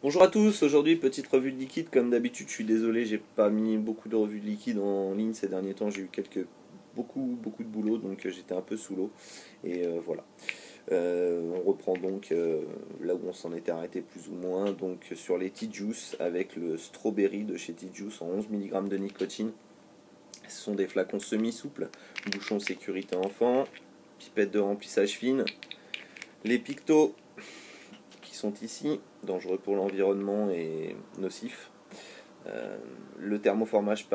Bonjour à tous, aujourd'hui petite revue de liquide comme d'habitude, je suis désolé, j'ai pas mis beaucoup de revues de liquide en ligne ces derniers temps, j'ai eu beaucoup de boulot donc j'étais un peu sous l'eau et voilà. On reprend donc là où on s'en était arrêté plus ou moins, donc sur les T-Juice avec le strawberry de chez T-Juice en 11 mg de nicotine. Ce sont des flacons semi-souples, bouchon sécurité enfant, pipette de remplissage fine, les pictos qui sont ici, dangereux pour l'environnement et nocifs. Le thermoformage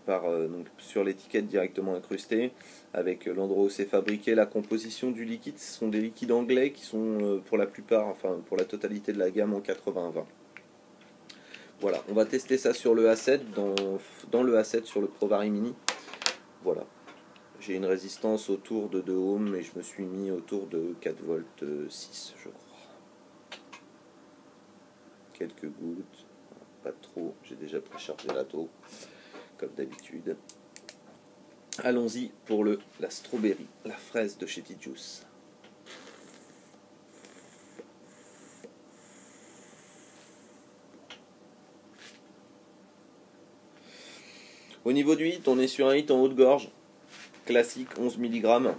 donc sur l'étiquette directement incrusté, avec l'endroit où c'est fabriqué, la composition du liquide. Ce sont des liquides anglais qui sont pour la plupart, enfin pour la totalité de la gamme en 80-20. Voilà, on va tester ça sur le A7, dans le A7 sur le Provari Mini. Voilà, j'ai une résistance autour de 2 ohms et je me suis mis autour de 4 volts 6 je crois. Quelques gouttes, pas trop, j'ai déjà préchargé la taux comme d'habitude. Allons-y pour la strawberry, la fraise de chez T-Juice. Au niveau du hit, on est sur un hit en haut de gorge, classique, 11 mg.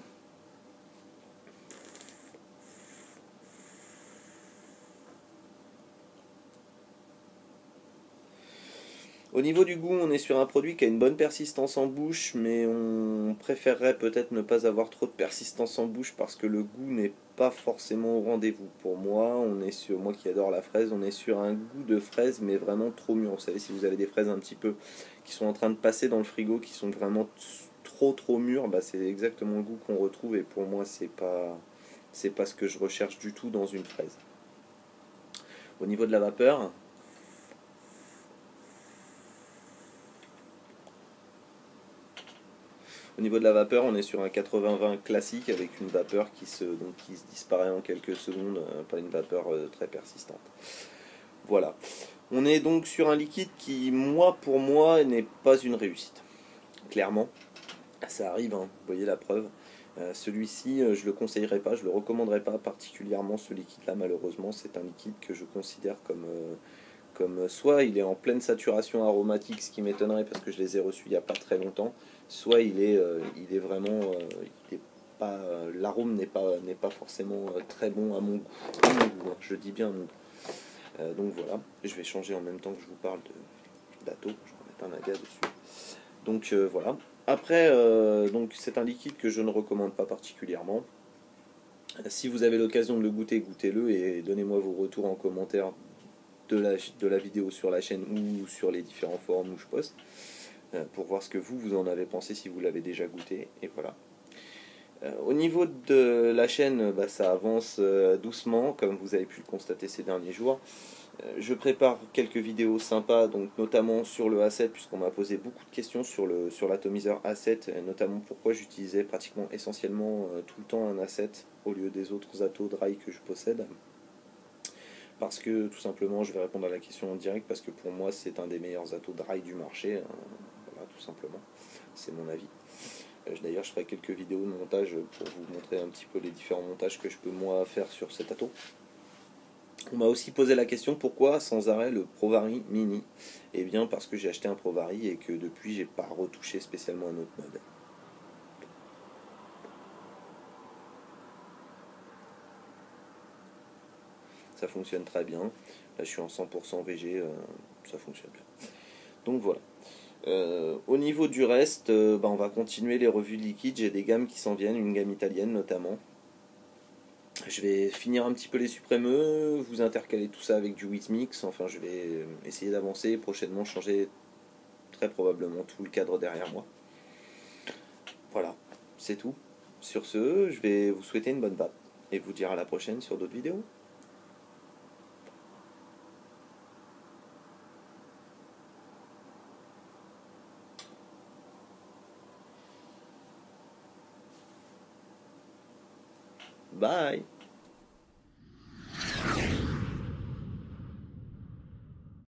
Au niveau du goût, on est sur un produit qui a une bonne persistance en bouche, mais on préférerait peut-être ne pas avoir trop de persistance en bouche parce que le goût n'est pas forcément au rendez-vous. Pour moi, moi qui adore la fraise, on est sur un goût de fraise, mais vraiment trop mûr. Vous savez, si vous avez des fraises un petit peu qui sont en train de passer dans le frigo, qui sont vraiment trop mûres, bah c'est exactement le goût qu'on retrouve. Et pour moi, c'est pas ce que je recherche du tout dans une fraise. Au niveau de la vapeur, on est sur un 80-20 classique avec une vapeur qui se disparaît en quelques secondes, pas une vapeur très persistante. Voilà. On est donc sur un liquide qui, pour moi, n'est pas une réussite. Clairement, ça arrive, hein, vous voyez la preuve. Celui-ci, je le conseillerais pas, je le recommanderais pas particulièrement ce liquide-là, malheureusement. C'est un liquide que je considère comme soit il est en pleine saturation aromatique, ce qui m'étonnerait parce que je les ai reçus il n'y a pas très longtemps, soit il est vraiment, l'arôme n'est pas forcément très bon à mon goût, hein, je dis bien à mon goût. Donc voilà, je vais changer en même temps que je vous parle d'Ato, je vais mettre un aga dessus. Donc voilà. Après, donc c'est un liquide que je ne recommande pas particulièrement. Si vous avez l'occasion de le goûter, goûtez-le et donnez-moi vos retours en commentaire de la vidéo sur la chaîne ou sur les différents forums où je poste, pour voir ce que vous en avez pensé si vous l'avez déjà goûté. Et voilà. Au niveau de la chaîne, bah, ça avance doucement, comme vous avez pu le constater ces derniers jours. Je prépare quelques vidéos sympas, donc notamment sur le A7, puisqu'on m'a posé beaucoup de questions sur l'atomiseur A7, notamment pourquoi j'utilisais pratiquement essentiellement tout le temps un A7 au lieu des autres atos dry que je possède. Parce que tout simplement, je vais répondre à la question en direct, parce que pour moi c'est un des meilleurs atos dry du marché, voilà, tout simplement, c'est mon avis. D'ailleurs, je ferai quelques vidéos de montage pour vous montrer un petit peu les différents montages que je peux moi faire sur cet ato. On m'a aussi posé la question pourquoi sans arrêt le Provari Mini. Eh bien parce que j'ai acheté un Provari et que depuis j'ai pas retouché spécialement un autre mode. Ça fonctionne très bien. Là je suis en 100% VG, ça fonctionne bien. Donc voilà. Au niveau du reste, bah, on va continuer les revues de liquide. J'ai des gammes qui s'en viennent, une gamme italienne notamment. Je vais finir un petit peu les suprémeux, vous intercaler tout ça avec du Wizmix. Enfin, je vais essayer d'avancer. Prochainement, changer très probablement tout le cadre derrière moi. Voilà, c'est tout. Sur ce, je vais vous souhaiter une bonne vape et vous dire à la prochaine sur d'autres vidéos. Bye!